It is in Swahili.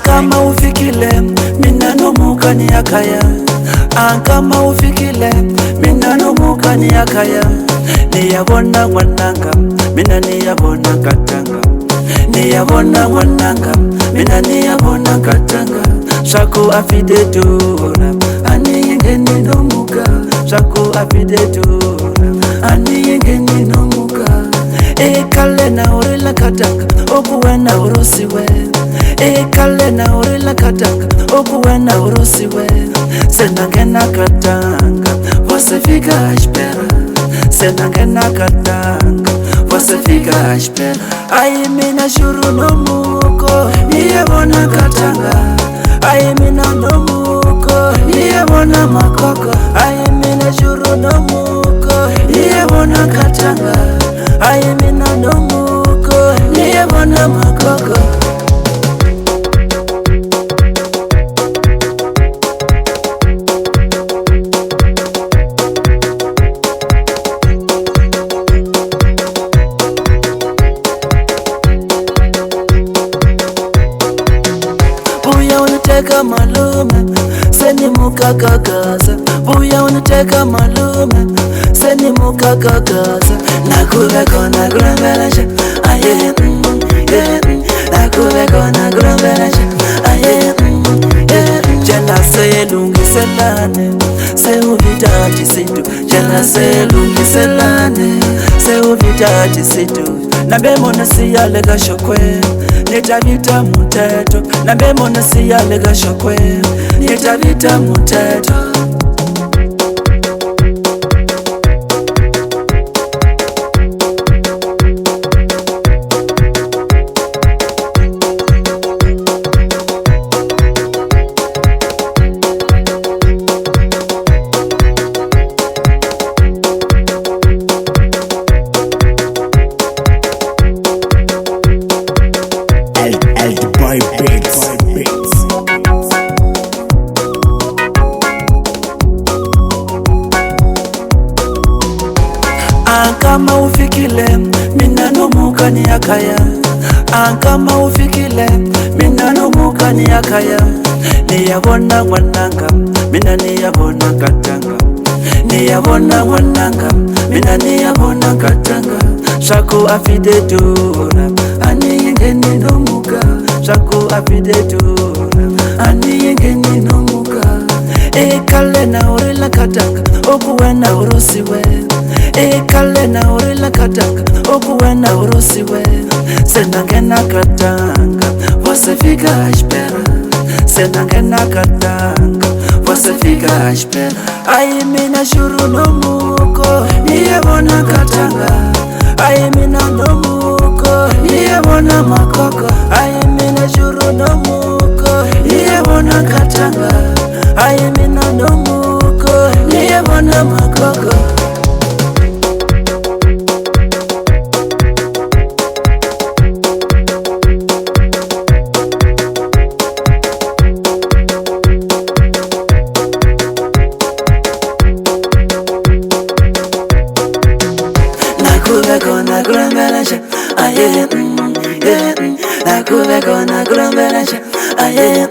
Kama ufikile mina nomuka ni akaya. Kama ufikile mina nomuka ni akaya. Niyabona mwananga mina niyabona katanga. Niyabona mwananga mina niyabona katanga. Shaku afide dora ani yengeni nomuka. Shaku afide dora ani yengeni nomuka. Kale na orila katanga okuwena urusiwe. Kale na orila katanga okuwena urusiwe. Senangena katanga você fica à espera. Senangena katanga você fica à espera. Ai mina juro no muko niyabona katanga. Ai mina no muko niyabona makoko. Ai mina juro no muko niyabona katanga. Ai mina no muko niyabona makoko. Buya unateka malume seni mukakakaza. Buya unateka malume seni mukakakaza. Nakubeko na grambelaja aye nakubeko na grambelaja aye jela selungi selane se uvitaji situ. Jela selungi selane se uvitaji situ. Nabemona siyalega Chókwè nitavita muteto. Nabemona siyalega Chókwè nitavita muteto. Kama ufikile mina nomuka ni akaya. Kama ufikile mina nomuka ni akaya. Niyabona mwananga mina niyabona katanga. Niyabona mwananga mina niyabona katanga. Shaku afide dora ani yengeni nomuka. Shaku afide dora ani yengeni nomuka. Kale na orila katanga okuwena urusiwe. Kale na orila katanga okuwena urusiwe. Senangena katanga você fica à espera. Senangena katanga você fica à espera. Ai mina juro no muko niyabona katanga. Ai mina no muko niyabona makoko. Ai mina juro no muko niyabona katanga. Ai mina no muko niyabona makoko. Nakubeko na grambelaja aye nakubeko na grambelaja aye